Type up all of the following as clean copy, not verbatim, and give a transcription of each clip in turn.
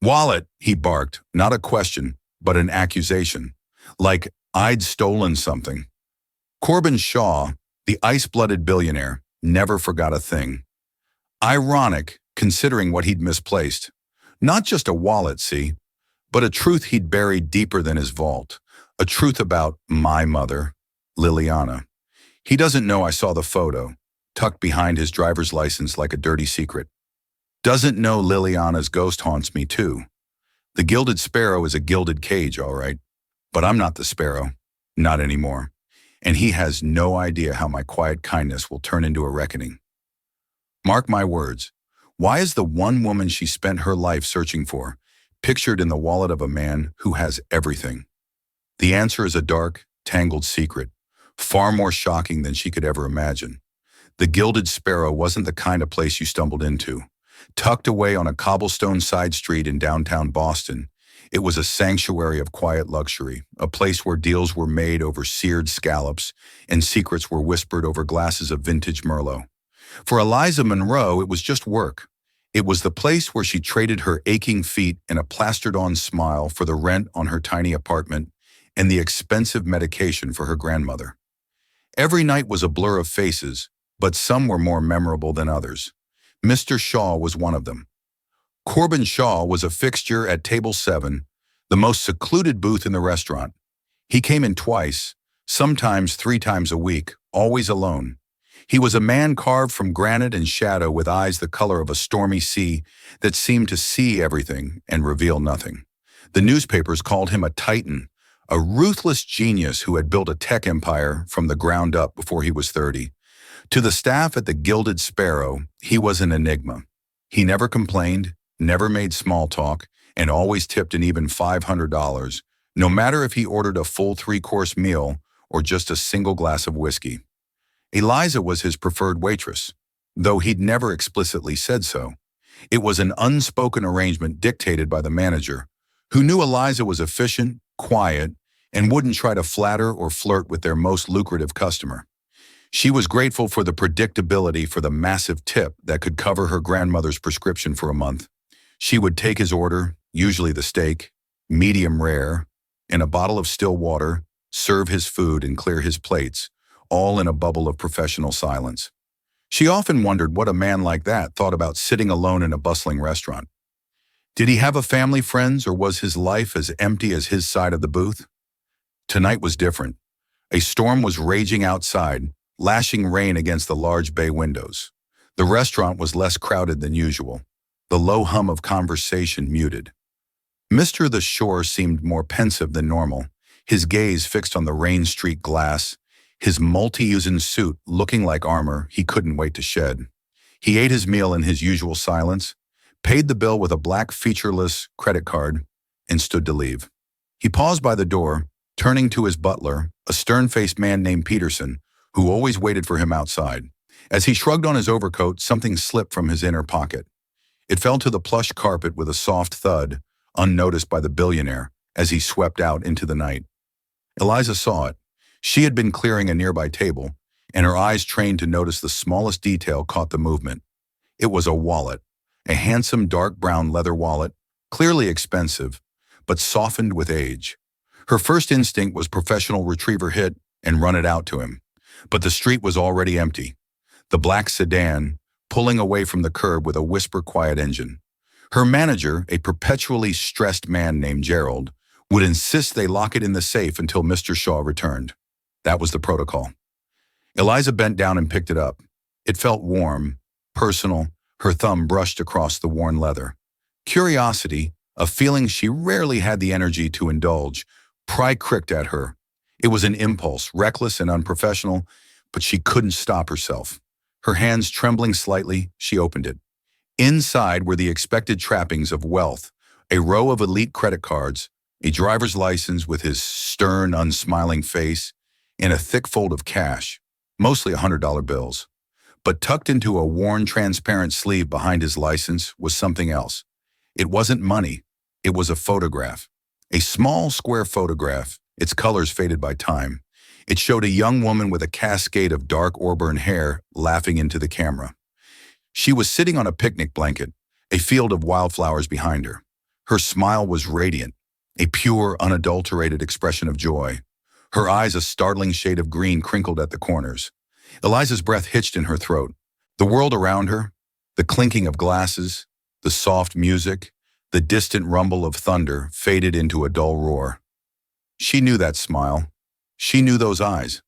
"Wallet," he barked, not a question, but an accusation. Like I'd stolen something. Corbin Shaw, the ice-blooded billionaire, never forgot a thing. Ironic, considering what he'd misplaced. Not just a wallet, see, but a truth he'd buried deeper than his vault. A truth about my mother, Liliana. He doesn't know I saw the photo, tucked behind his driver's license like a dirty secret. Doesn't know Liliana's ghost haunts me too. The gilded sparrow is a gilded cage, all right. But I'm not the sparrow. Not anymore. And he has no idea how my quiet kindness will turn into a reckoning. Mark my words. Why is the one woman she spent her life searching for pictured in the wallet of a man who has everything? The answer is a dark, tangled secret, far more shocking than she could ever imagine. The Gilded Sparrow wasn't the kind of place you stumbled into. Tucked away on a cobblestone side street in downtown Boston, it was a sanctuary of quiet luxury, a place where deals were made over seared scallops and secrets were whispered over glasses of vintage Merlot. For Eliza Monroe, it was just work. It was the place where she traded her aching feet and a plastered-on smile for the rent on her tiny apartment and the expensive medication for her grandmother. Every night was a blur of faces, but some were more memorable than others. Mr. Shaw was one of them. Corbin Shaw was a fixture at Table 7, the most secluded booth in the restaurant. He came in twice, sometimes 3 times a week, always alone. He was a man carved from granite and shadow with eyes the color of a stormy sea that seemed to see everything and reveal nothing. The newspapers called him a titan, a ruthless genius who had built a tech empire from the ground up before he was 30. To the staff at the Gilded Sparrow, he was an enigma. He never complained, never made small talk, and always tipped an even $500, no matter if he ordered a full 3-course meal or just a single glass of whiskey. Eliza was his preferred waitress, though he'd never explicitly said so. It was an unspoken arrangement dictated by the manager, who knew Eliza was efficient, quiet, and wouldn't try to flatter or flirt with their most lucrative customer. She was grateful for the predictability for the massive tip that could cover her grandmother's prescription for a month. She would take his order, usually the steak, medium rare, and a bottle of still water, serve his food and clear his plates, all in a bubble of professional silence. She often wondered what a man like that thought about sitting alone in a bustling restaurant. Did he have a family, friends, or was his life as empty as his side of the booth? Tonight was different. A storm was raging outside, lashing rain against the large bay windows. The restaurant was less crowded than usual, the low hum of conversation muted. Mr. The Shore seemed more pensive than normal, his gaze fixed on the rain-streaked glass, his multi-used suit looking like armor he couldn't wait to shed. He ate his meal in his usual silence, paid the bill with a black featureless credit card, and stood to leave. He paused by the door, turning to his butler, a stern-faced man named Peterson, who always waited for him outside. As he shrugged on his overcoat, something slipped from his inner pocket. It fell to the plush carpet with a soft thud, unnoticed by the billionaire, as he swept out into the night. Eliza saw it. She had been clearing a nearby table, and her eyes trained to notice the smallest detail caught the movement. It was a wallet, a handsome dark brown leather wallet, clearly expensive, but softened with age. Her first instinct was professional retriever hit and run it out to him. But the street was already empty. The black sedan, pulling away from the curb with a whisper-quiet engine. Her manager, a perpetually stressed man named Gerald, would insist they lock it in the safe until Mr. Shaw returned. That was the protocol. Eliza bent down and picked it up. It felt warm, personal, her thumb brushed across the worn leather. Curiosity, a feeling she rarely had the energy to indulge, pricked at her. It was an impulse, reckless and unprofessional, but she couldn't stop herself. Her hands trembling slightly, she opened it. Inside were the expected trappings of wealth, a row of elite credit cards, a driver's license with his stern, unsmiling face, and a thick fold of cash, mostly $100 bills. But tucked into a worn, transparent sleeve behind his license was something else. It wasn't money. It was a photograph. A small, square photograph, its colors faded by time. It showed a young woman with a cascade of dark auburn hair laughing into the camera. She was sitting on a picnic blanket, a field of wildflowers behind her. Her smile was radiant, a pure, unadulterated expression of joy. Her eyes a startling shade of green crinkled at the corners. Eliza's breath hitched in her throat. The world around her, the clinking of glasses, the soft music, the distant rumble of thunder faded into a dull roar. She knew that smile. She knew those eyes.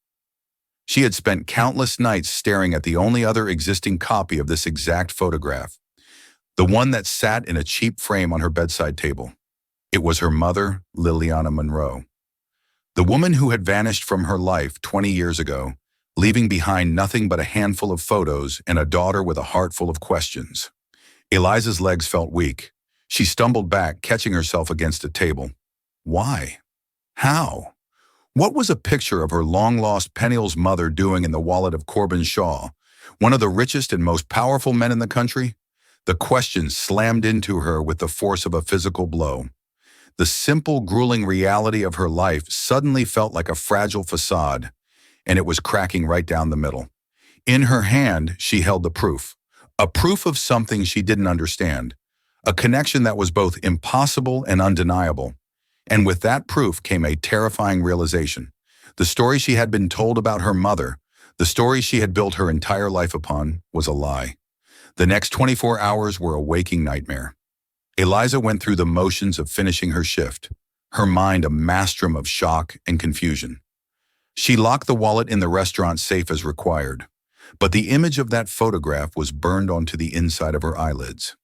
She had spent countless nights staring at the only other existing copy of this exact photograph, the one that sat in a cheap frame on her bedside table. It was her mother, Liliana Monroe. The woman who had vanished from her life 20 years ago, leaving behind nothing but a handful of photos and a daughter with a heart full of questions. Eliza's legs felt weak. She stumbled back, catching herself against a table. Why? How? What was a picture of her long-lost Peniel's mother doing in the wallet of Corbin Shaw, one of the richest and most powerful men in the country? The question slammed into her with the force of a physical blow. The simple, grueling reality of her life suddenly felt like a fragile facade, and it was cracking right down the middle. In her hand, she held the proof, a proof of something she didn't understand, a connection that was both impossible and undeniable. And with that proof came a terrifying realization. The story she had been told about her mother, the story she had built her entire life upon, was a lie. The next 24 hours were a waking nightmare. Eliza went through the motions of finishing her shift, her mind a maelstrom of shock and confusion. She locked the wallet in the restaurant safe as required, but the image of that photograph was burned onto the inside of her eyelids.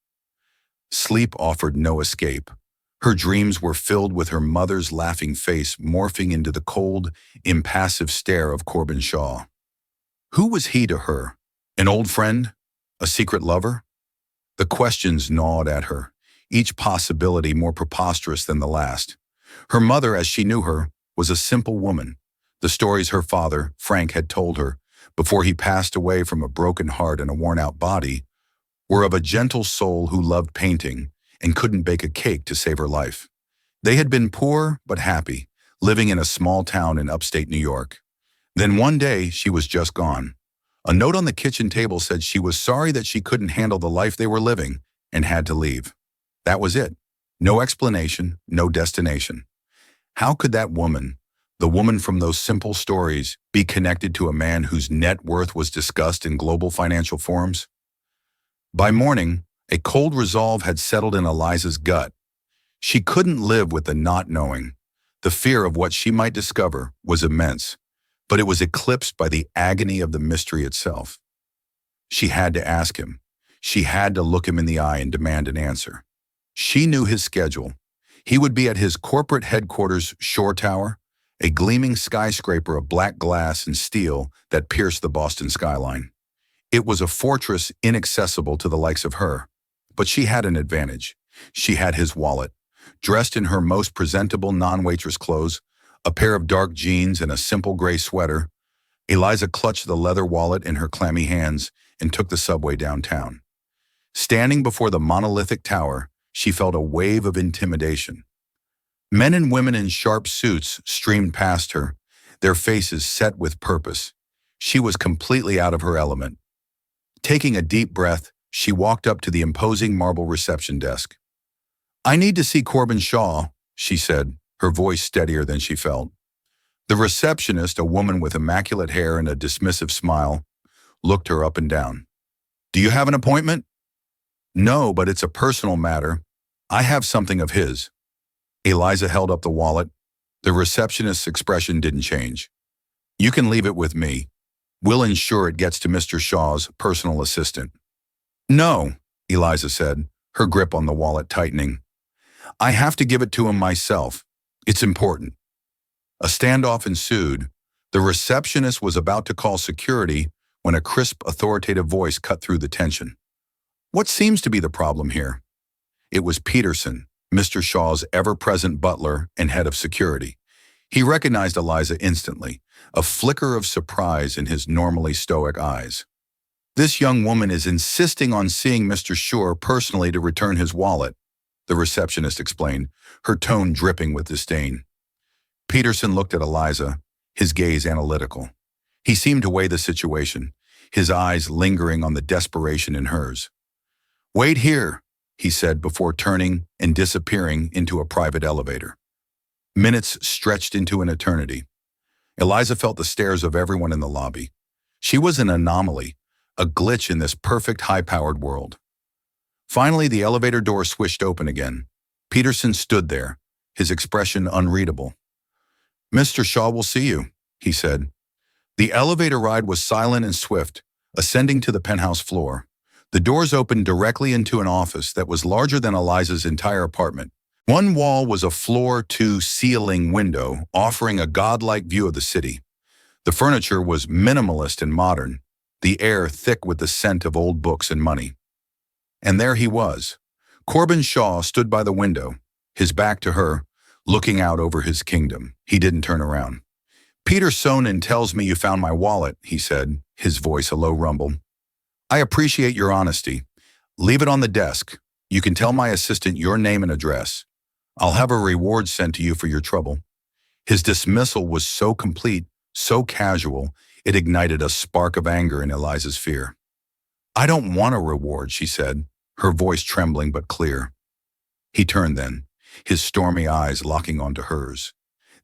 Sleep offered no escape. Her dreams were filled with her mother's laughing face morphing into the cold, impassive stare of Corbin Shaw. Who was he to her? An old friend? A secret lover? The questions gnawed at her, each possibility more preposterous than the last. Her mother, as she knew her, was a simple woman. The stories her father, Frank, had told her, before he passed away from a broken heart and a worn-out body, were of a gentle soul who loved painting and couldn't bake a cake to save her life. They had been poor but happy, living in a small town in upstate New York. Then one day, she was just gone. A note on the kitchen table said she was sorry that she couldn't handle the life they were living and had to leave. That was it. No explanation, no destination. How could that woman, the woman from those simple stories, be connected to a man whose net worth was discussed in global financial forums? By morning, a cold resolve had settled in Eliza's gut. She couldn't live with the not knowing. The fear of what she might discover was immense, but it was eclipsed by the agony of the mystery itself. She had to ask him. She had to look him in the eye and demand an answer. She knew his schedule. He would be at his corporate headquarters shore tower, a gleaming skyscraper of black glass and steel that pierced the Boston skyline. It was a fortress inaccessible to the likes of her. But she had an advantage. She had his wallet. Dressed in her most presentable non-waitress clothes, a pair of dark jeans and a simple gray sweater, Eliza clutched the leather wallet in her clammy hands and took the subway downtown. Standing before the monolithic tower, she felt a wave of intimidation. Men and women in sharp suits streamed past her, their faces set with purpose. She was completely out of her element. Taking a deep breath, she walked up to the imposing marble reception desk. "I need to see Corbin Shaw," she said, her voice steadier than she felt. The receptionist, a woman with immaculate hair and a dismissive smile, looked her up and down. "Do you have an appointment?" "No, but it's a personal matter. I have something of his." Eliza held up the wallet. The receptionist's expression didn't change. "You can leave it with me. We'll ensure it gets to Mr. Shaw's personal assistant." "No," Eliza said, her grip on the wallet tightening. "I have to give it to him myself. It's important." A standoff ensued. The receptionist was about to call security when a crisp, authoritative voice cut through the tension. "What seems to be the problem here?" It was Peterson, Mr. Shaw's ever-present butler and head of security. He recognized Eliza instantly, a flicker of surprise in his normally stoic eyes. "This young woman is insisting on seeing Mr. Shaw personally to return his wallet," the receptionist explained, her tone dripping with disdain. Peterson looked at Eliza, his gaze analytical. He seemed to weigh the situation, his eyes lingering on the desperation in hers. "Wait here," he said before turning and disappearing into a private elevator. Minutes stretched into an eternity. Eliza felt the stares of everyone in the lobby. She was an anomaly, a glitch in this perfect high-powered world. Finally, the elevator door swished open again. Peterson stood there, his expression unreadable. "Mr. Shaw will see you," he said. The elevator ride was silent and swift, ascending to the penthouse floor. The doors opened directly into an office that was larger than Eliza's entire apartment. One wall was a floor-to-ceiling window, offering a godlike view of the city. The furniture was minimalist and modern, the air thick with the scent of old books and money. And there he was. Corbin Shaw stood by the window, his back to her, looking out over his kingdom. He didn't turn around. "Peter Sonnen tells me you found my wallet," he said, his voice a low rumble. "I appreciate your honesty. Leave it on the desk. You can tell my assistant your name and address. I'll have a reward sent to you for your trouble." His dismissal was so complete, so casual, it ignited a spark of anger in Eliza's fear. "I don't want a reward," she said, her voice trembling but clear. He turned then, his stormy eyes locking onto hers.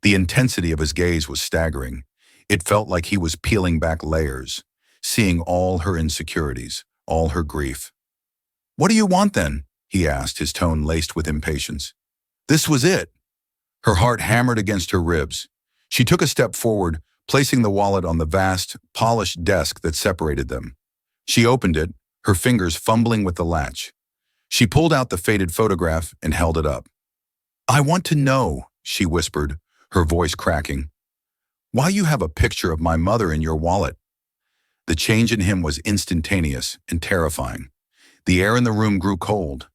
The intensity of his gaze was staggering. It felt like he was peeling back layers, seeing all her insecurities, all her grief. "What do you want then?" he asked, his tone laced with impatience. This was it. Her heart hammered against her ribs. She took a step forward, placing the wallet on the vast, polished desk that separated them. She opened it, her fingers fumbling with the latch. She pulled out the faded photograph and held it up. "I want to know," she whispered, her voice cracking, "why you have a picture of my mother in your wallet." The change in him was instantaneous and terrifying. The air in the room grew cold.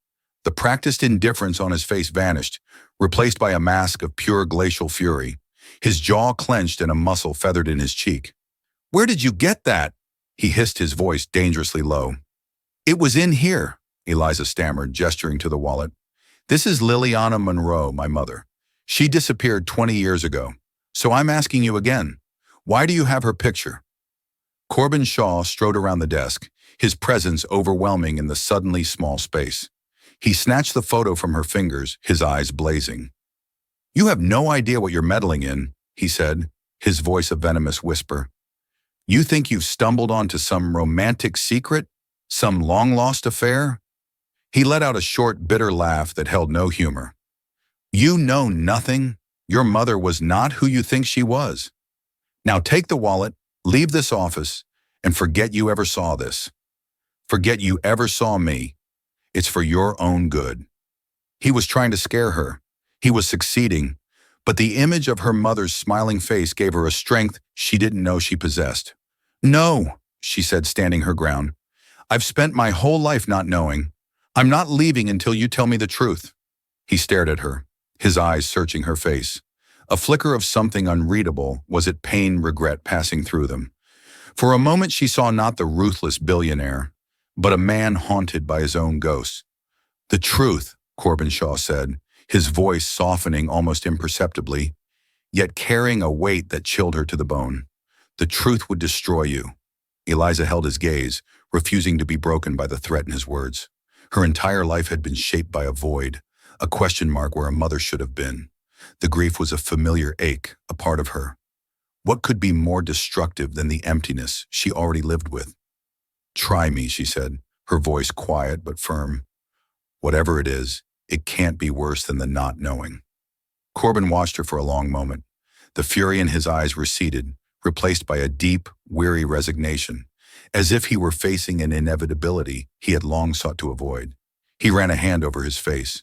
The practiced indifference on his face vanished, replaced by a mask of pure glacial fury. His jaw clenched and a muscle feathered in his cheek. "Where did you get that?" he hissed, his voice dangerously low. "It was in here," Eliza stammered, gesturing to the wallet. "This is Liliana Monroe, my mother. She disappeared 20 years ago. So I'm asking you again, why do you have her picture?" Corbin Shaw strode around the desk, his presence overwhelming in the suddenly small space. He snatched the photo from her fingers, his eyes blazing. "You have no idea what you're meddling in," he said, his voice a venomous whisper. "You think you've stumbled onto some romantic secret? Some long-lost affair?" He let out a short, bitter laugh that held no humor. "You know nothing. Your mother was not who you think she was. Now take the wallet, leave this office, and forget you ever saw this. Forget you ever saw me. It's for your own good." He was trying to scare her. He was succeeding, but the image of her mother's smiling face gave her a strength she didn't know she possessed. "No," she said, standing her ground. "I've spent my whole life not knowing. I'm not leaving until you tell me the truth." He stared at her, his eyes searching her face. A flicker of something unreadable, was it pain, regret passing through them? For a moment she saw not the ruthless billionaire, but a man haunted by his own ghosts. "The truth," Corbin Shaw said, his voice softening almost imperceptibly, yet carrying a weight that chilled her to the bone. "The truth would destroy you." Eliza held his gaze, refusing to be broken by the threat in his words. Her entire life had been shaped by a void, a question mark where a mother should have been. The grief was a familiar ache, a part of her. What could be more destructive than the emptiness she already lived with? "Try me," she said, her voice quiet but firm. "Whatever it is, it can't be worse than the not knowing." Corbin watched her for a long moment. The fury in his eyes receded, replaced by a deep, weary resignation, as if he were facing an inevitability he had long sought to avoid. He ran a hand over his face,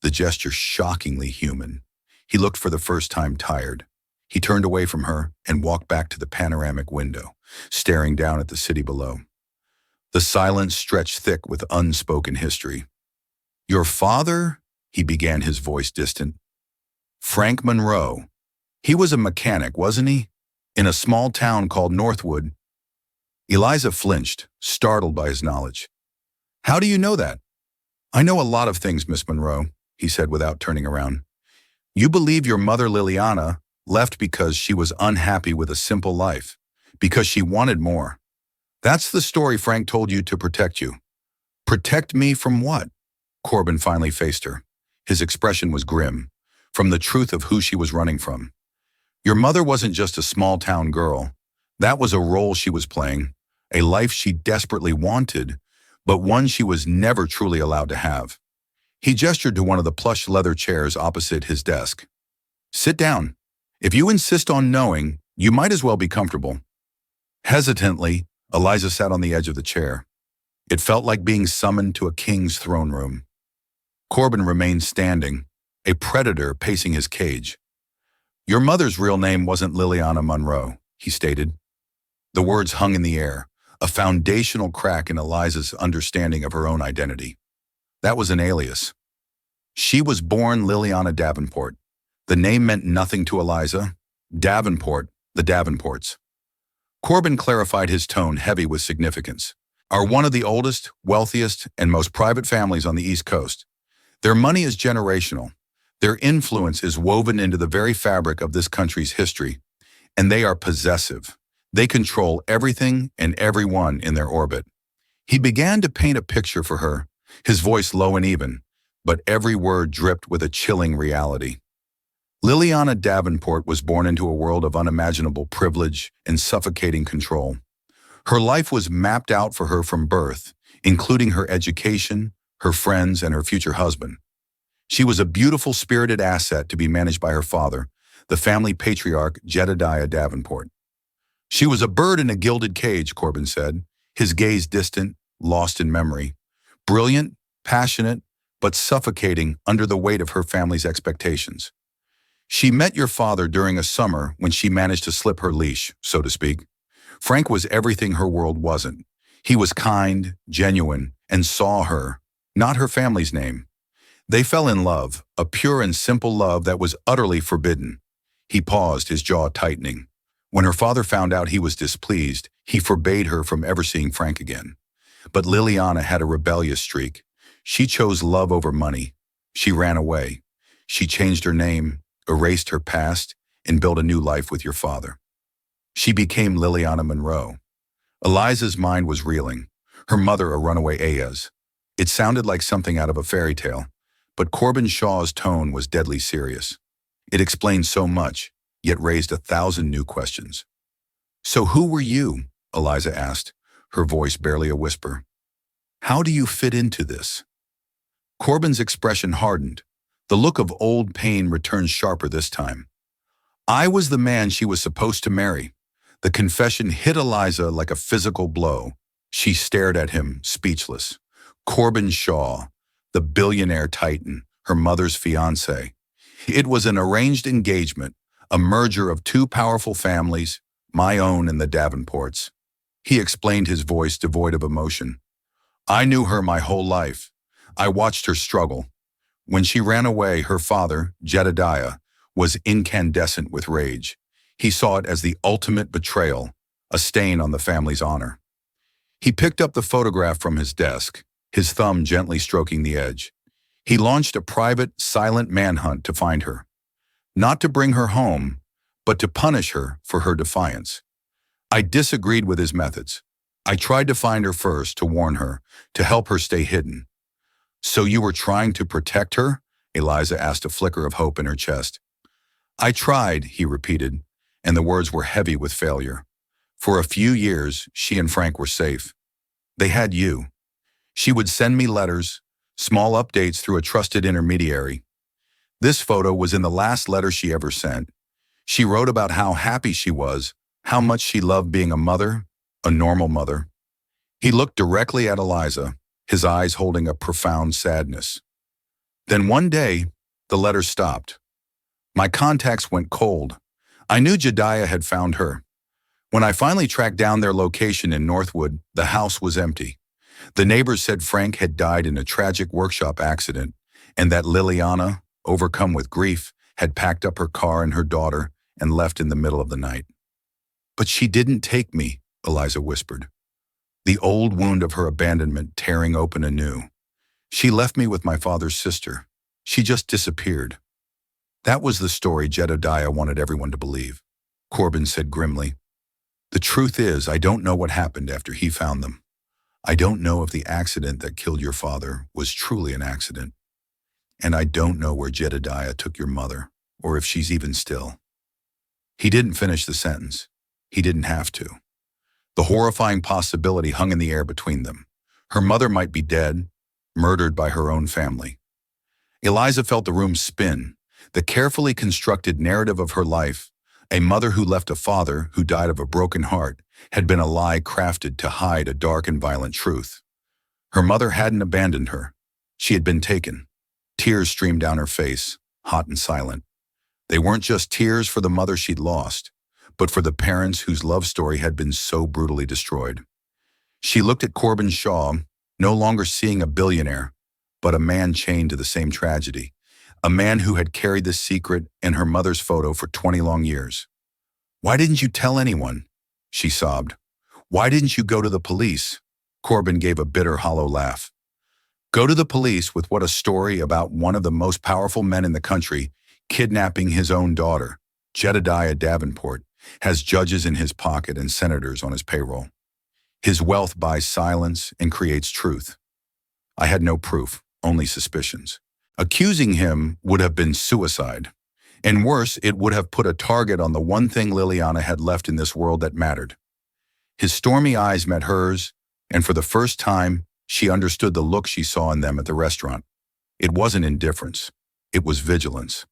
the gesture shockingly human. He looked for the first time tired. He turned away from her and walked back to the panoramic window, staring down at the city below. The silence stretched thick with unspoken history. "Your father?" he began, his voice distant. "Frank Monroe. He was a mechanic, wasn't he? In a small town called Northwood." Eliza flinched, startled by his knowledge. "How do you know that?" "I know a lot of things, Miss Monroe," he said without turning around. "You believe your mother Liliana left because she was unhappy with a simple life, because she wanted more. That's the story Frank told you to protect you." "Protect me from what?" Corbin finally faced her. His expression was grim, from the truth of who she was running from. Your mother wasn't just a small-town girl. That was a role she was playing, a life she desperately wanted, but one she was never truly allowed to have. He gestured to one of the plush leather chairs opposite his desk. Sit down. If you insist on knowing, you might as well be comfortable. Hesitantly, Eliza sat on the edge of the chair. It felt like being summoned to a king's throne room. Corbin remained standing, a predator pacing his cage. Your mother's real name wasn't Liliana Monroe, he stated. The words hung in the air, a foundational crack in Eliza's understanding of her own identity. That was an alias. She was born Liliana Davenport. The name meant nothing to Eliza. Davenport, the Davenports. Corbin clarified, his tone heavy with significance. Are one of the oldest, wealthiest, and most private families on the East Coast. Their money is generational. Their influence is woven into the very fabric of this country's history, and they are possessive. They control everything and everyone in their orbit. He began to paint a picture for her, his voice low and even, but every word dripped with a chilling reality. Liliana Davenport was born into a world of unimaginable privilege and suffocating control. Her life was mapped out for her from birth, including her education, her friends, and her future husband. She was a beautiful, spirited asset to be managed by her father, the family patriarch Jedediah Davenport. She was a bird in a gilded cage, Corbin said, his gaze distant, lost in memory. Brilliant, passionate, but suffocating under the weight of her family's expectations. She met your father during a summer when she managed to slip her leash, so to speak. Frank was everything her world wasn't. He was kind, genuine, and saw her, not her family's name. They fell in love, a pure and simple love that was utterly forbidden. He paused, his jaw tightening. When her father found out he was displeased, he forbade her from ever seeing Frank again. But Liliana had a rebellious streak. She chose love over money. She ran away. She changed her name, erased her past, and built a new life with your father. She became Liliana Monroe. Eliza's mind was reeling. Her mother a runaway Ayaz. It sounded like something out of a fairy tale, but Corbin Shaw's tone was deadly serious. It explained so much, yet raised 1,000 new questions. So who were you? Eliza asked, her voice barely a whisper. How do you fit into this? Corbin's expression hardened. The look of old pain returned sharper this time. I was the man she was supposed to marry. The confession hit Eliza like a physical blow. She stared at him, speechless. Corbin Shaw, the billionaire titan, her mother's fiancé. It was an arranged engagement, a merger of two powerful families, my own and the Davenports. He explained, his voice devoid of emotion. I knew her my whole life. I watched her struggle. When she ran away, her father, Jedediah, was incandescent with rage. He saw it as the ultimate betrayal, a stain on the family's honor. He picked up the photograph from his desk, his thumb gently stroking the edge. He launched a private, silent manhunt to find her. Not to bring her home, but to punish her for her defiance. I disagreed with his methods. I tried to find her first, to warn her, to help her stay hidden. So you were trying to protect her? Eliza asked, a flicker of hope in her chest. I tried, he repeated, and the words were heavy with failure. For a few years, she and Frank were safe. They had you. She would send me letters, small updates through a trusted intermediary. This photo was in the last letter she ever sent. She wrote about how happy she was, how much she loved being a mother, a normal mother. He looked directly at Eliza, his eyes holding a profound sadness. Then one day, the letter stopped. My contacts went cold. I knew Jedediah had found her. When I finally tracked down their location in Northwood, the house was empty. The neighbors said Frank had died in a tragic workshop accident, and that Liliana, overcome with grief, had packed up her car and her daughter and left in the middle of the night. But she didn't take me, Eliza whispered, the old wound of her abandonment tearing open anew. She left me with my father's sister. She just disappeared. That was the story Jedediah wanted everyone to believe, Corbin said grimly. The truth is, I don't know what happened after he found them. I don't know if the accident that killed your father was truly an accident, and I don't know where Jedediah took your mother, or if she's even still. He didn't finish the sentence. He didn't have to. The horrifying possibility hung in the air between them. Her mother might be dead, murdered by her own family. Eliza felt the room spin, the carefully constructed narrative of her life. A mother who left a father who died of a broken heart had been a lie crafted to hide a dark and violent truth. Her mother hadn't abandoned her. She had been taken. Tears streamed down her face, hot and silent. They weren't just tears for the mother she'd lost, but for the parents whose love story had been so brutally destroyed. She looked at Corbin Shaw, no longer seeing a billionaire, but a man chained to the same tragedy, a man who had carried this secret and her mother's photo for 20 long years. "Why didn't you tell anyone?" she sobbed. "Why didn't you go to the police?" Corbin gave a bitter, hollow laugh. Go to the police with what, a story about one of the most powerful men in the country kidnapping his own daughter. Jedediah Davenport has judges in his pocket and senators on his payroll. His wealth buys silence and creates truth. I had no proof, only suspicions. Accusing him would have been suicide. And worse, it would have put a target on the one thing Liliana had left in this world that mattered. His stormy eyes met hers, and for the first time, she understood the look she saw in them at the restaurant. It wasn't indifference. It was vigilance.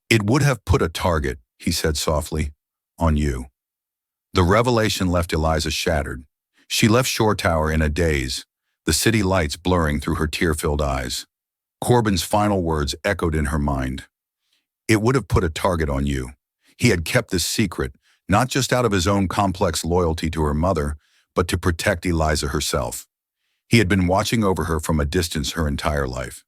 "It would have put a target," he said softly, "on you." The revelation left Eliza shattered. She left Shore Tower in a daze, the city lights blurring through her tear-filled eyes. Corbin's final words echoed in her mind. "It would have put a target on you." He had kept this secret, not just out of his own complex loyalty to her mother, but to protect Eliza herself. He had been watching over her from a distance her entire life.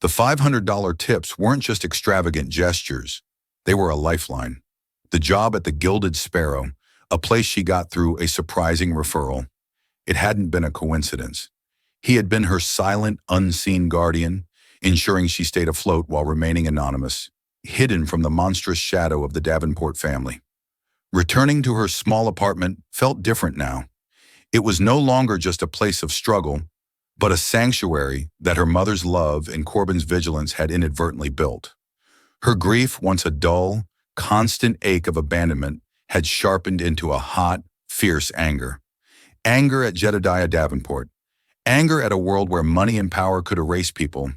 The $500 tips weren't just extravagant gestures. They were a lifeline. The job at the Gilded Sparrow, a place she got through a surprising referral. It hadn't been a coincidence. He had been her silent, unseen guardian, ensuring she stayed afloat while remaining anonymous, hidden from the monstrous shadow of the Davenport family. Returning to her small apartment felt different now. It was no longer just a place of struggle, but a sanctuary that her mother's love and Corbin's vigilance had inadvertently built. Her grief, once a dull, constant ache of abandonment, had sharpened into a hot, fierce anger. Anger at Jedediah Davenport. Anger at a world where money and power could erase people.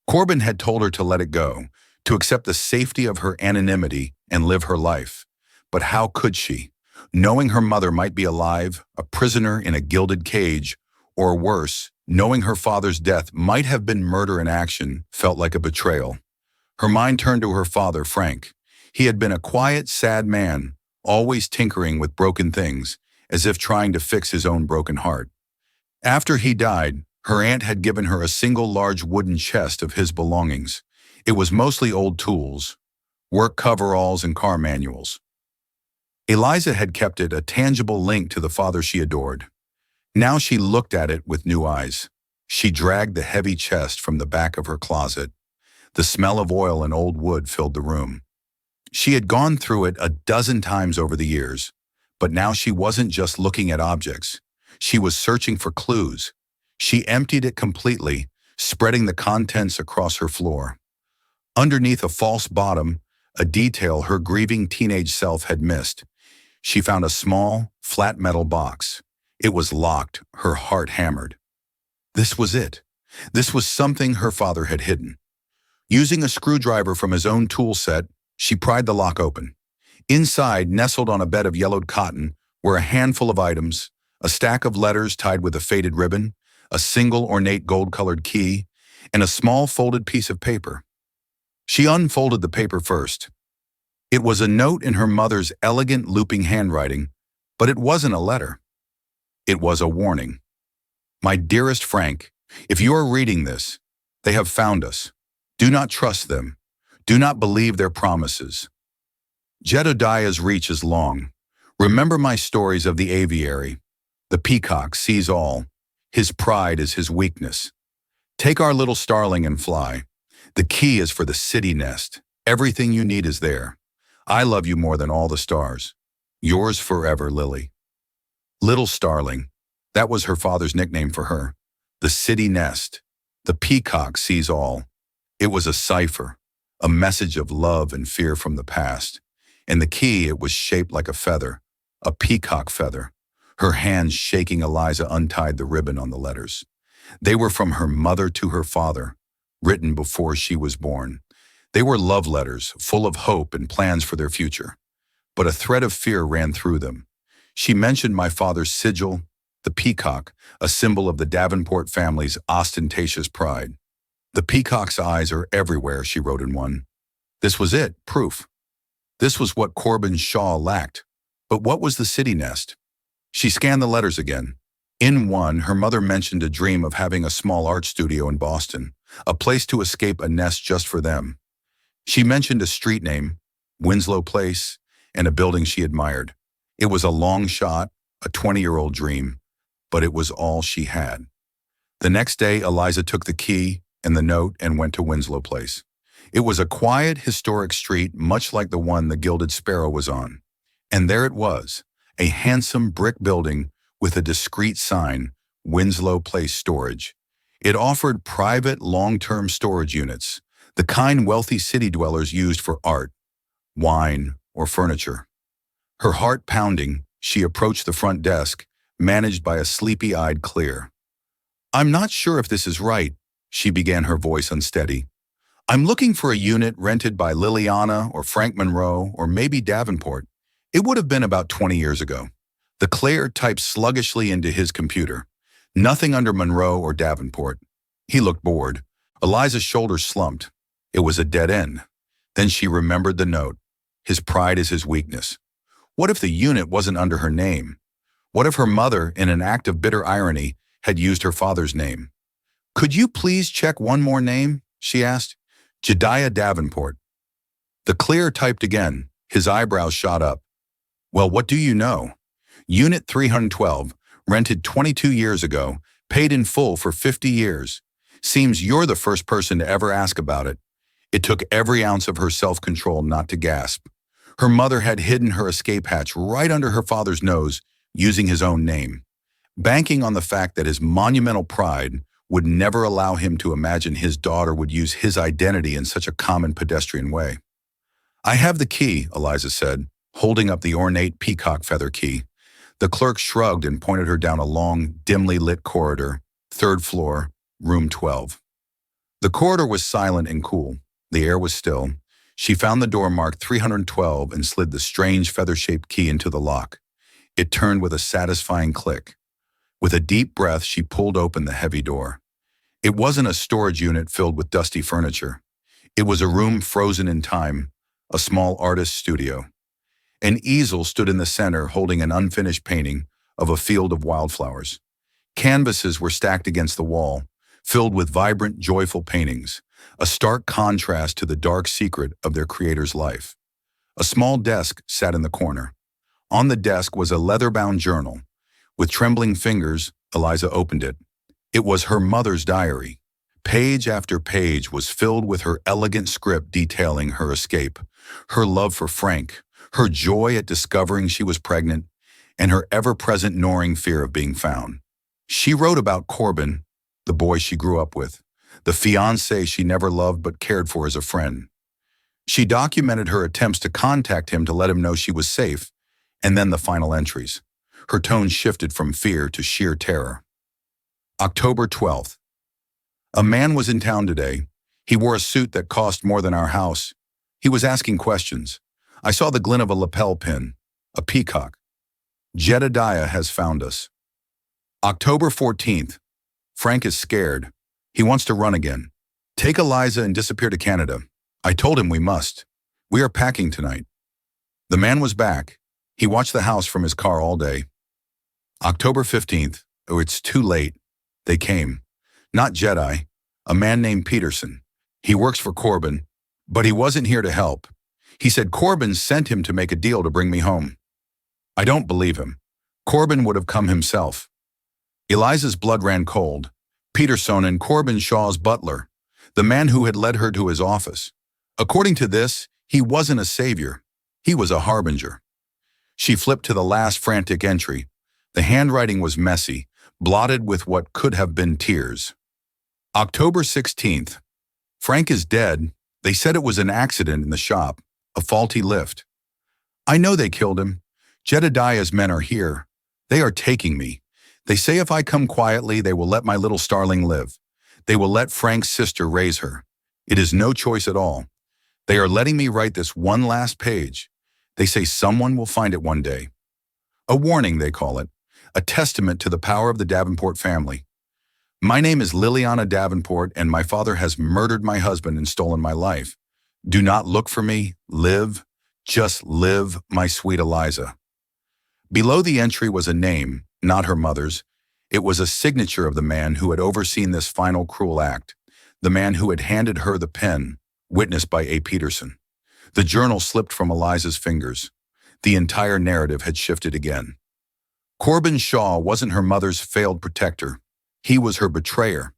Corbin had told her to let it go, to accept the safety of her anonymity and live her life. But how could she? Knowing her mother might be alive, a prisoner in a gilded cage, or worse, knowing her father's death might have been murder in action, felt like a betrayal. Her mind turned to her father, Frank. He had been a quiet, sad man, always tinkering with broken things, as if trying to fix his own broken heart. After he died, her aunt had given her a single large wooden chest of his belongings. It was mostly old tools, work coveralls and car manuals. Eliza had kept it, a tangible link to the father she adored. Now she looked at it with new eyes. She dragged the heavy chest from the back of her closet. The smell of oil and old wood filled the room. She had gone through it a dozen times over the years, but now she wasn't just looking at objects. She was searching for clues. She emptied it completely, spreading the contents across her floor. Underneath a false bottom, a detail her grieving teenage self had missed, she found a small, flat metal box. It was locked, her heart hammered. This was it. This was something her father had hidden. Using a screwdriver from his own tool set, she pried the lock open. Inside, nestled on a bed of yellowed cotton, were a handful of items, a stack of letters tied with a faded ribbon, a single ornate gold-colored key, and a small folded piece of paper. She unfolded the paper first. It was a note in her mother's elegant, looping handwriting, but it wasn't a letter. It was a warning. "My dearest Frank, if you are reading this, they have found us. Do not trust them. Do not believe their promises. Jedediah's reach is long. Remember my stories of the aviary. The peacock sees all. His pride is his weakness. Take our little starling and fly. The key is for the city nest. Everything you need is there. I love you more than all the stars. Yours forever, Lily." Little starling. That was her father's nickname for her. The city nest. The peacock sees all. It was a cipher, a message of love and fear from the past. And the key, it was shaped like a feather, a peacock feather. Her hands shaking, Eliza untied the ribbon on the letters. They were from her mother to her father, written before she was born. They were love letters, full of hope and plans for their future. But a thread of fear ran through them. She mentioned my father's sigil, the peacock, a symbol of the Davenport family's ostentatious pride. The peacock's eyes are everywhere, she wrote in one. This was it, proof. This was what Corbin Shaw lacked. But what was the city nest? She scanned the letters again. In one, her mother mentioned a dream of having a small art studio in Boston, a place to escape a nest just for them. She mentioned a street name, Winslow Place, and a building she admired. It was a long shot, a 20-year-old dream, but it was all she had. The next day, Eliza took the key and the note and went to Winslow Place. It was a quiet, historic street, much like the one the Gilded Sparrow was on. And there it was, a handsome brick building with a discreet sign, Winslow Place Storage. It offered private, long-term storage units, the kind wealthy city dwellers used for art, wine, or furniture. Her heart pounding, she approached the front desk, managed by a sleepy-eyed Clear. "I'm not sure if this is right," she began, her voice unsteady. "I'm looking for a unit rented by Liliana or Frank Monroe or maybe Davenport. It would have been about 20 years ago." The Clear typed sluggishly into his computer. Nothing under Monroe or Davenport. He looked bored. Eliza's shoulders slumped. It was a dead end. Then she remembered the note. His pride is his weakness. What if the unit wasn't under her name? What if her mother, in an act of bitter irony, had used her father's name? "Could you please check one more name?" she asked. "Jedediah Davenport." The Clear typed again. His eyebrows shot up. "Well, what do you know? Unit 312, rented 22 years ago, paid in full for 50 years. Seems you're the first person to ever ask about it." It took every ounce of her self-control not to gasp. Her mother had hidden her escape hatch right under her father's nose, using his own name, banking on the fact that his monumental pride would never allow him to imagine his daughter would use his identity in such a common pedestrian way. "I have the key," Eliza said, holding up the ornate peacock feather key. The clerk shrugged and pointed her down a long, dimly lit corridor, 3rd floor, room 12. The corridor was silent and cool. The air was still. She found the door marked 312 and slid the strange feather-shaped key into the lock. It turned with a satisfying click. With a deep breath, she pulled open the heavy door. It wasn't a storage unit filled with dusty furniture. It was a room frozen in time, a small artist's studio. An easel stood in the center holding an unfinished painting of a field of wildflowers. Canvases were stacked against the wall, filled with vibrant, joyful paintings, a stark contrast to the dark secret of their creator's life. A small desk sat in the corner. On the desk was a leather-bound journal. With trembling fingers, Eliza opened it. It was her mother's diary. Page after page was filled with her elegant script detailing her escape, her love for Frank, her joy at discovering she was pregnant, and her ever-present gnawing fear of being found. She wrote about Corbin, the boy she grew up with, the fiancé she never loved but cared for as a friend. She documented her attempts to contact him to let him know she was safe, and then the final entries. Her tone shifted from fear to sheer terror. October 12th. A man was in town today. He wore a suit that cost more than our house. He was asking questions. I saw the glint of a lapel pin, a peacock. Jedediah has found us. October 14th. Frank is scared. He wants to run again. Take Eliza and disappear to Canada. I told him we must. We are packing tonight. The man was back. He watched the house from his car all day. October 15th. Oh, it's too late. They came. Not Jedi. A man named Peterson. He works for Corbin, but he wasn't here to help. He said Corbin sent him to make a deal to bring me home. I don't believe him. Corbin would have come himself. Eliza's blood ran cold. Peterson and Corbin Shaw's butler, the man who had led her to his office. According to this, he wasn't a savior. He was a harbinger. She flipped to the last frantic entry. The handwriting was messy, blotted with what could have been tears. October 16th. Frank is dead. They said it was an accident in the shop, a faulty lift. I know they killed him. Jedediah's men are here. They are taking me. They say if I come quietly, they will let my little starling live. They will let Frank's sister raise her. It is no choice at all. They are letting me write this one last page. They say someone will find it one day. A warning, they call it. A testament to the power of the Davenport family. My name is Liliana Davenport, and my father has murdered my husband and stolen my life. Do not look for me. Live. Just live, my sweet Eliza. Below the entry was a name, not her mother's. It was a signature of the man who had overseen this final cruel act, the man who had handed her the pen, witnessed by A. Peterson. The journal slipped from Eliza's fingers. The entire narrative had shifted again. Corbin Shaw wasn't her mother's failed protector. He was her betrayer.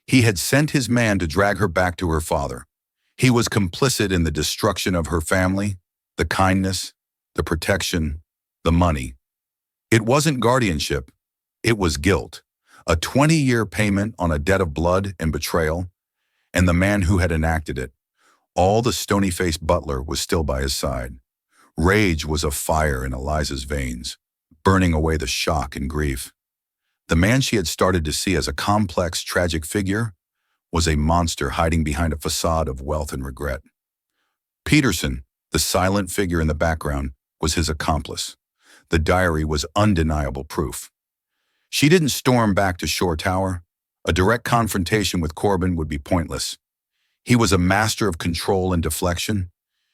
He had sent his man to drag her back to her father. He was complicit in the destruction of her family, the kindness, the protection, the money. It wasn't guardianship. It was guilt. A 20-year payment on a debt of blood and betrayal, and the man who had enacted it. All the stony-faced butler was still by his side. Rage was a fire in Eliza's veins, burning away the shock and grief. The man she had started to see as a complex, tragic figure was a monster hiding behind a facade of wealth and regret. Peterson, the silent figure in the background, was his accomplice. The diary was undeniable proof. She didn't storm back to Shore Tower. A direct confrontation with Corbin would be pointless. He was a master of control and deflection.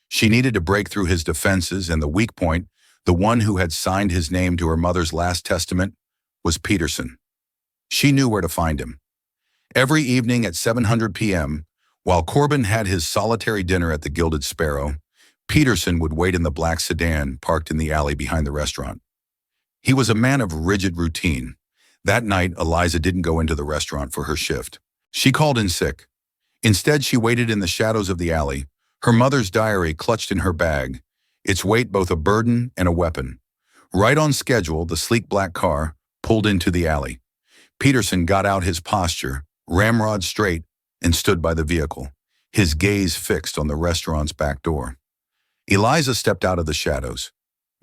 She needed to break through his defenses, and the weak point, the one who had signed his name to her mother's last testament, was Peterson. She knew where to find him. Every evening at 7:00 p.m., while Corbin had his solitary dinner at the Gilded Sparrow, Peterson would wait in the black sedan parked in the alley behind the restaurant. He was a man of rigid routine. That night, Eliza didn't go into the restaurant for her shift. She called in sick. Instead, she waited in the shadows of the alley, her mother's diary clutched in her bag, its weight both a burden and a weapon. Right on schedule, the sleek black car pulled into the alley. Peterson got out his posture, ramrod straight, and stood by the vehicle, his gaze fixed on the restaurant's back door. Eliza stepped out of the shadows.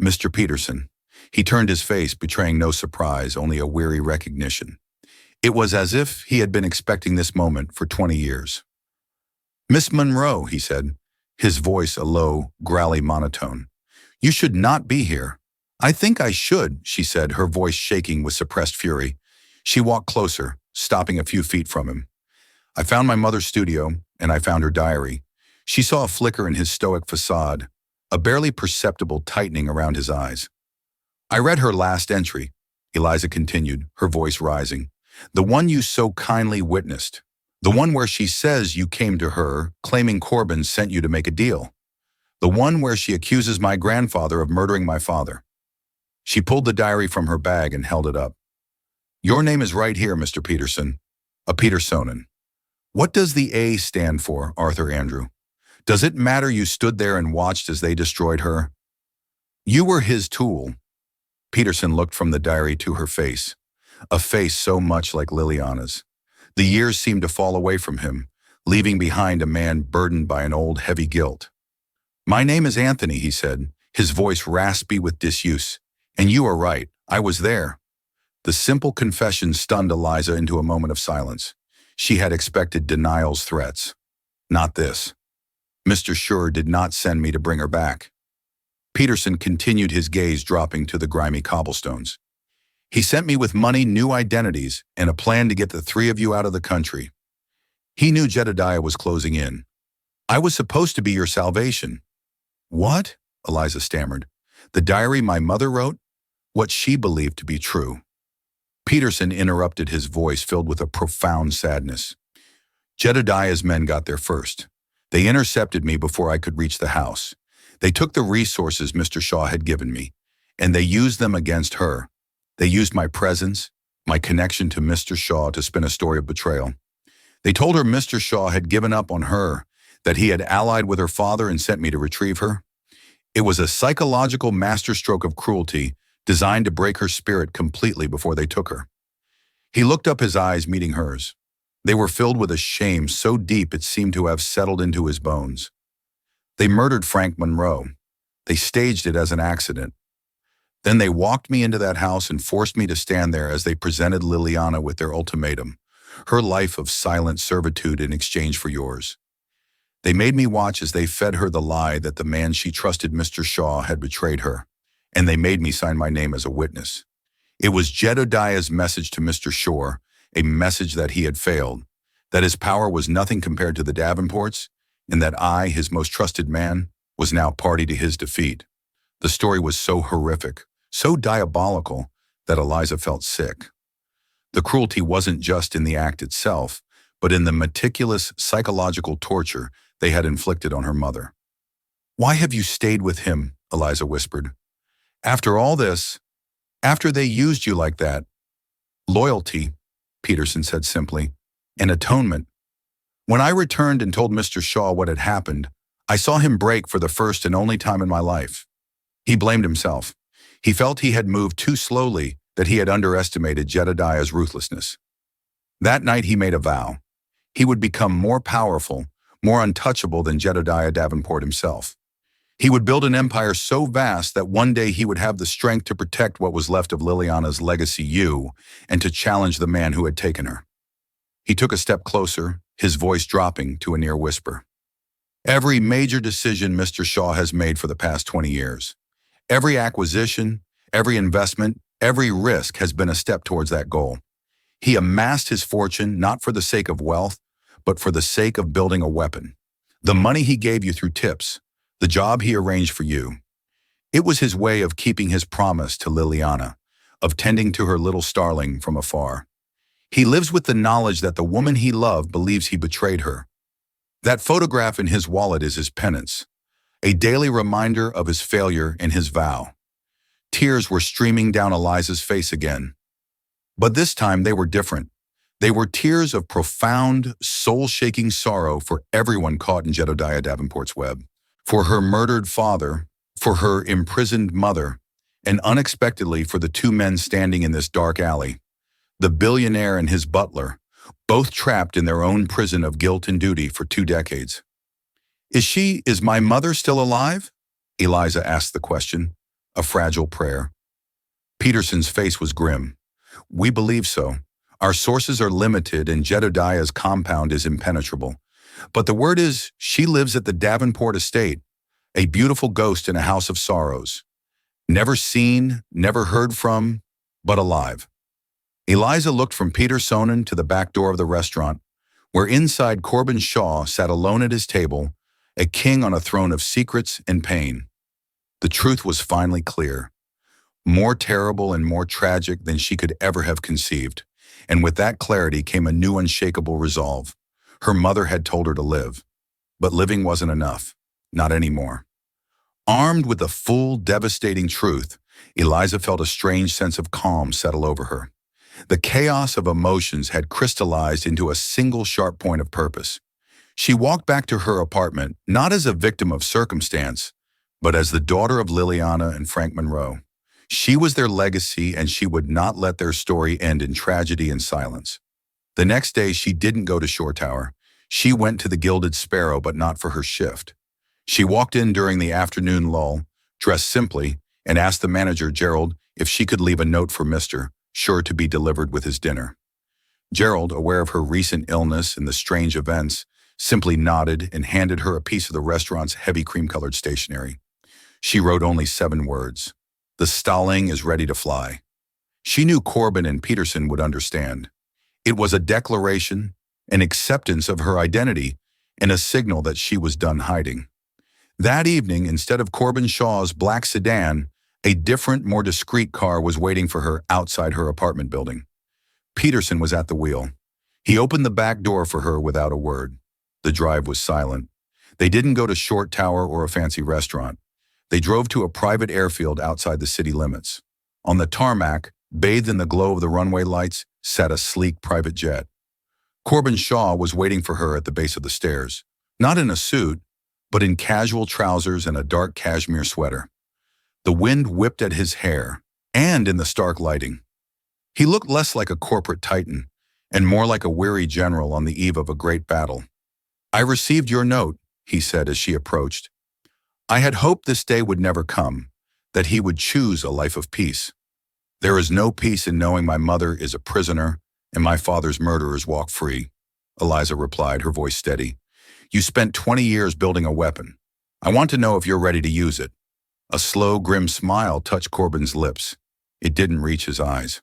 Mr. Peterson. He turned his face, betraying no surprise, only a weary recognition. It was as if he had been expecting this moment for 20 years. Miss Monroe, he said, his voice a low, growly monotone. You should not be here. I think I should, she said, her voice shaking with suppressed fury. She walked closer, stopping a few feet from him. I found my mother's studio, and I found her diary. She saw a flicker in his stoic facade, a barely perceptible tightening around his eyes. I read her last entry, Eliza continued, her voice rising. The one you so kindly witnessed. The one where she says you came to her, claiming Corbin sent you to make a deal. The one where she accuses my grandfather of murdering my father. She pulled the diary from her bag and held it up. Your name is right here, Mr. Peterson. A Petersonen. What does the A stand for, Arthur Andrew? Does it matter you stood there and watched as they destroyed her? You were his tool. Peterson looked from the diary to her face, a face so much like Liliana's. The years seemed to fall away from him, leaving behind a man burdened by an old, heavy guilt. My name is Anthony, he said, his voice raspy with disuse. And you are right, I was there. The simple confession stunned Eliza into a moment of silence. She had expected denial's threats. Not this. Mr. Schur did not send me to bring her back. Peterson continued, his gaze dropping to the grimy cobblestones. He sent me with money, new identities, and a plan to get the three of you out of the country. He knew Jedediah was closing in. I was supposed to be your salvation. What? Eliza stammered. The diary my mother wrote? What she believed to be true. Peterson interrupted, his voice filled with a profound sadness. Jedediah's men got there first. They intercepted me before I could reach the house. They took the resources Mr. Shaw had given me, and they used them against her. They used my presence, my connection to Mr. Shaw to spin a story of betrayal. They told her Mr. Shaw had given up on her, that he had allied with her father and sent me to retrieve her. It was a psychological masterstroke of cruelty designed to break her spirit completely before they took her. He looked up, his eyes meeting hers. They were filled with a shame so deep it seemed to have settled into his bones. They murdered Frank Monroe. They staged it as an accident. Then they walked me into that house and forced me to stand there as they presented Liliana with their ultimatum, her life of silent servitude in exchange for yours. They made me watch as they fed her the lie that the man she trusted, Mr. Shaw, had betrayed her, and they made me sign my name as a witness. It was Jedediah's message to Mr. Shore, a message that he had failed, that his power was nothing compared to the Davenports, and that I, his most trusted man, was now party to his defeat. The story was so horrific, so diabolical, that Eliza felt sick. The cruelty wasn't just in the act itself, but in the meticulous psychological torture they had inflicted on her mother. "Why have you stayed with him?" Eliza whispered. "After all this, after they used you like that." "Loyalty," Peterson said simply, "and atonement. When I returned and told Mr. Shaw what had happened, I saw him break for the first and only time in my life. He blamed himself. He felt he had moved too slowly, that he had underestimated Jedediah's ruthlessness. That night he made a vow. He would become more powerful, more untouchable than Jedediah Davenport himself. He would build an empire so vast that one day he would have the strength to protect what was left of Liliana's legacy, you, and to challenge the man who had taken her." He took a step closer, his voice dropping to a near whisper. "Every major decision Mr. Shaw has made for the past 20 years, every acquisition, every investment, every risk has been a step towards that goal. He amassed his fortune not for the sake of wealth, but for the sake of building a weapon. The money he gave you through tips, the job he arranged for you. It was his way of keeping his promise to Liliana, of tending to her little starling from afar. He lives with the knowledge that the woman he loved believes he betrayed her. That photograph in his wallet is his penance, a daily reminder of his failure and his vow." Tears were streaming down Eliza's face again. But this time they were different. They were tears of profound, soul-shaking sorrow for everyone caught in Jedediah Davenport's web. For her murdered father, for her imprisoned mother, and unexpectedly for the two men standing in this dark alley, the billionaire and his butler, both trapped in their own prison of guilt and duty for 2 decades. Is my mother still alive?" Eliza asked the question, a fragile prayer. Peterson's face was grim. "We believe so. Our sources are limited and Jedediah's compound is impenetrable. But the word is she lives at the Davenport estate, a beautiful ghost in a house of sorrows. Never seen, never heard from, but alive." Eliza looked from Peter Sonnen to the back door of the restaurant, where inside Corbin Shaw sat alone at his table, a king on a throne of secrets and pain. The truth was finally clear, more terrible and more tragic than she could ever have conceived, and with that clarity came a new unshakable resolve. Her mother had told her to live, but living wasn't enough, not anymore. Armed with the full, devastating truth, Eliza felt a strange sense of calm settle over her. The chaos of emotions had crystallized into a single sharp point of purpose. She walked back to her apartment, not as a victim of circumstance, but as the daughter of Liliana and Frank Monroe. She was their legacy, and she would not let their story end in tragedy and silence. The next day, she didn't go to Shore Tower. She went to the Gilded Sparrow, but not for her shift. She walked in during the afternoon lull, dressed simply, and asked the manager, Gerald, if she could leave a note for Mr. Sure to be delivered with his dinner. Gerald, aware of her recent illness and the strange events, simply nodded and handed her a piece of the restaurant's heavy cream-colored stationery. She wrote only 7 words. "The Stalling is ready to fly." She knew Corbin and Peterson would understand. It was a declaration, an acceptance of her identity, and a signal that she was done hiding. That evening, instead of Corbin Shaw's black sedan, a different, more discreet car was waiting for her outside her apartment building. Peterson was at the wheel. He opened the back door for her without a word. The drive was silent. They didn't go to Short Tower or a fancy restaurant. They drove to a private airfield outside the city limits. On the tarmac, bathed in the glow of the runway lights, sat a sleek private jet. Corbin Shaw was waiting for her at the base of the stairs, not in a suit, but in casual trousers and a dark cashmere sweater. The wind whipped at his hair, and in the stark lighting. He looked less like a corporate titan and more like a weary general on the eve of a great battle. "I received your note," he said as she approached. "I had hoped this day would never come, that he would choose a life of peace. There is no peace in knowing my mother is a prisoner and my father's murderers walk free," Eliza replied, her voice steady. "You spent 20 years building a weapon. I want to know if you're ready to use it." A slow, grim smile touched Corbin's lips. It didn't reach his eyes.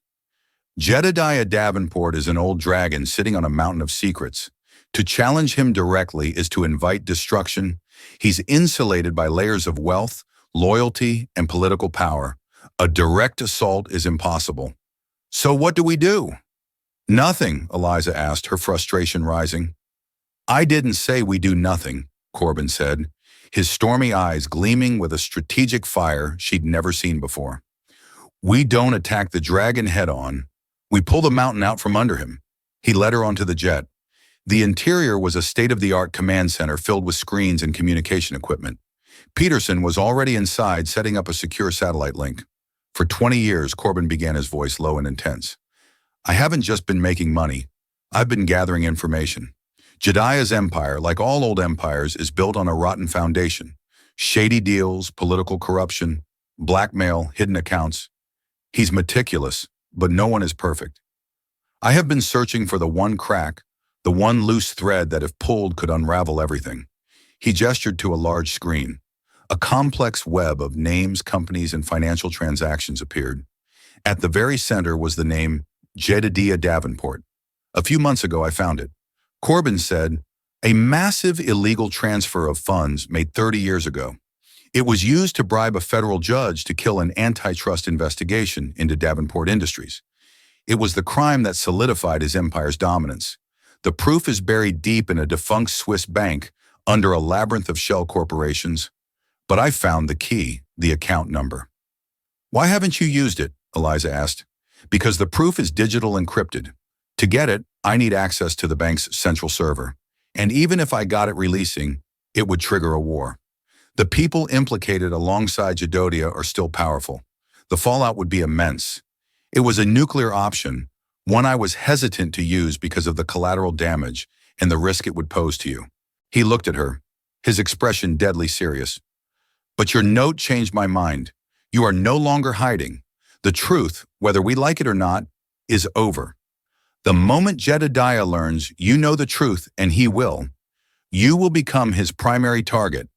"Jedediah Davenport is an old dragon sitting on a mountain of secrets. To challenge him directly is to invite destruction. He's insulated by layers of wealth, loyalty, and political power. A direct assault is impossible." "So what do we do?" "Nothing," Eliza asked, her frustration rising. "I didn't say we do nothing," Corbin said, his stormy eyes gleaming with a strategic fire she'd never seen before. "We don't attack the dragon head-on. We pull the mountain out from under him." He led her onto the jet. The interior was a state-of-the-art command center filled with screens and communication equipment. Peterson was already inside setting up a secure satellite link. For 20 years, Corbin began, his voice low and intense. "I haven't just been making money. I've been gathering information. Jedediah's empire, like all old empires, is built on a rotten foundation. Shady deals, political corruption, blackmail, hidden accounts. He's meticulous, but no one is perfect. I have been searching for the one crack, the one loose thread that if pulled could unravel everything." He gestured to a large screen. A complex web of names, companies, and financial transactions appeared. At the very center was the name Jedediah Davenport. "A few months ago I found it," Corbin said. "A massive illegal transfer of funds made 30 years ago. It was used to bribe a federal judge to kill an antitrust investigation into Davenport Industries. It was the crime that solidified his empire's dominance. The proof is buried deep in a defunct Swiss bank under a labyrinth of shell corporations. But I found the key, the account number." "Why haven't you used it?" Eliza asked. "Because the proof is digital encrypted. To get it, I need access to the bank's central server. And even if I got it releasing, it would trigger a war. The people implicated alongside Jedediah are still powerful. The fallout would be immense. It was a nuclear option, one I was hesitant to use because of the collateral damage and the risk it would pose to you." He looked at her, his expression deadly serious. "But your note changed my mind. You are no longer hiding. The truth, whether we like it or not, is over. The moment Jedediah learns you know the truth, and he will, you will become his primary target.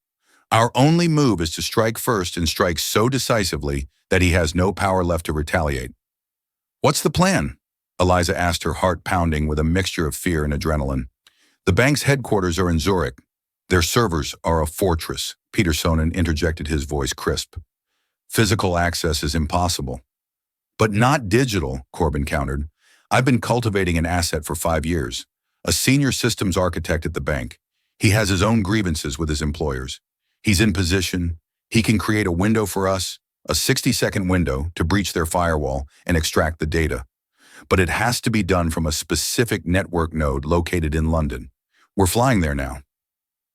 Our only move is to strike first and strike so decisively that he has no power left to retaliate." "What's the plan?" Eliza asked, her heart pounding with a mixture of fear and adrenaline. "The bank's headquarters are in Zurich. Their servers are a fortress," Peterson interjected, his voice crisp. "Physical access is impossible." "But not digital," Corbin countered. "I've been cultivating an asset for 5 years. A senior systems architect at the bank. He has his own grievances with his employers. He's in position. He can create a window for us, a 60-second window to breach their firewall and extract the data. But it has to be done from a specific network node located in London. We're flying there now."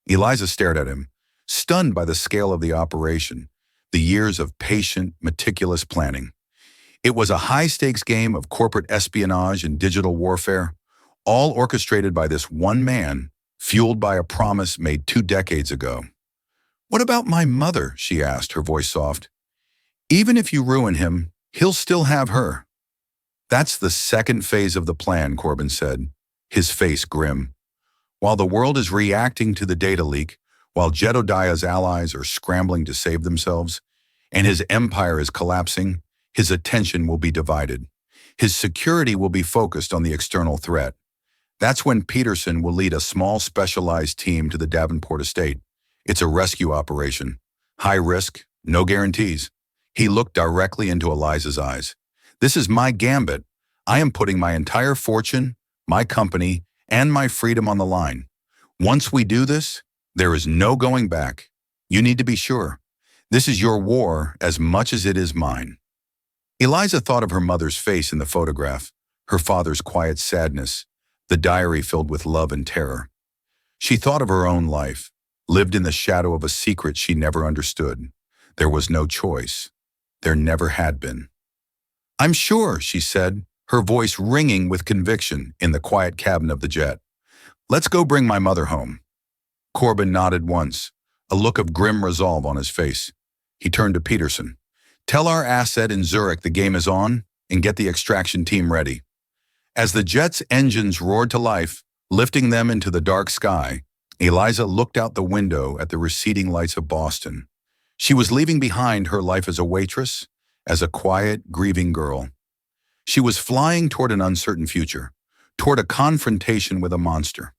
Eliza stared at him, stunned by the scale of the operation, the years of patient, meticulous planning. It was a high-stakes game of corporate espionage and digital warfare, all orchestrated by this one man, fueled by a promise made 2 decades ago. "What about my mother?" she asked, her voice soft. "Even if you ruin him, he'll still have her." "That's the second phase of the plan," Corbin said, his face grim. "While the world is reacting to the data leak, while Jedediah's allies are scrambling to save themselves, and his empire is collapsing, his attention will be divided. His security will be focused on the external threat. That's when Peterson will lead a small specialized team to the Davenport estate. It's a rescue operation. High risk, no guarantees." He looked directly into Eliza's eyes. "This is my gambit. I am putting my entire fortune, my company, and my freedom on the line. Once we do this, there is no going back. You need to be sure. This is your war as much as it is mine." Eliza thought of her mother's face in the photograph, her father's quiet sadness, the diary filled with love and terror. She thought of her own life, lived in the shadow of a secret she never understood. There was no choice. There never had been. "I'm sure," she said, her voice ringing with conviction in the quiet cabin of the jet. "Let's go bring my mother home." Corbin nodded once, a look of grim resolve on his face. He turned to Peterson. "Tell our asset in Zurich the game is on, and get the extraction team ready." As the jet's engines roared to life, lifting them into the dark sky, Eliza looked out the window at the receding lights of Boston. She was leaving behind her life as a waitress, as a quiet, grieving girl. She was flying toward an uncertain future, toward a confrontation with a monster.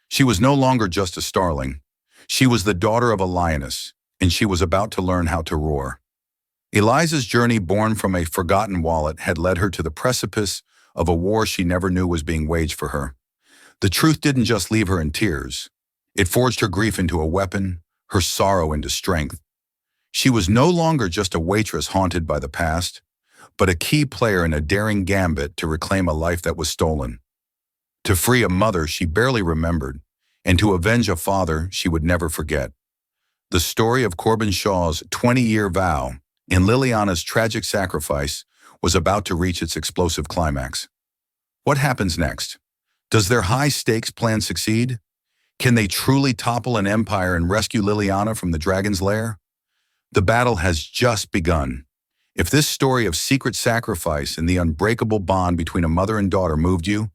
She was no longer just a starling. She was the daughter of a lioness, and she was about to learn how to roar. Eliza's journey, born from a forgotten wallet, had led her to the precipice of a war she never knew was being waged for her. The truth didn't just leave her in tears. It forged her grief into a weapon, her sorrow into strength. She was no longer just a waitress haunted by the past, but a key player in a daring gambit to reclaim a life that was stolen. To free a mother she barely remembered, and to avenge a father she would never forget. The story of Corbin Shaw's 20-year vow and Liliana's tragic sacrifice was about to reach its explosive climax. What happens next? Does their high-stakes plan succeed? Can they truly topple an empire and rescue Liliana from the dragon's lair? The battle has just begun. If this story of secret sacrifice and the unbreakable bond between a mother and daughter moved you,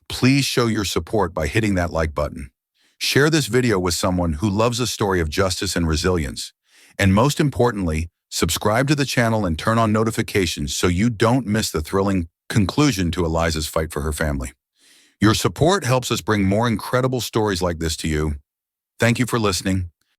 please show your support by hitting that like button. Share this video with someone who loves a story of justice and resilience. And most importantly, subscribe to the channel and turn on notifications so you don't miss the thrilling conclusion to Eliza's fight for her family. Your support helps us bring more incredible stories like this to you. Thank you for listening.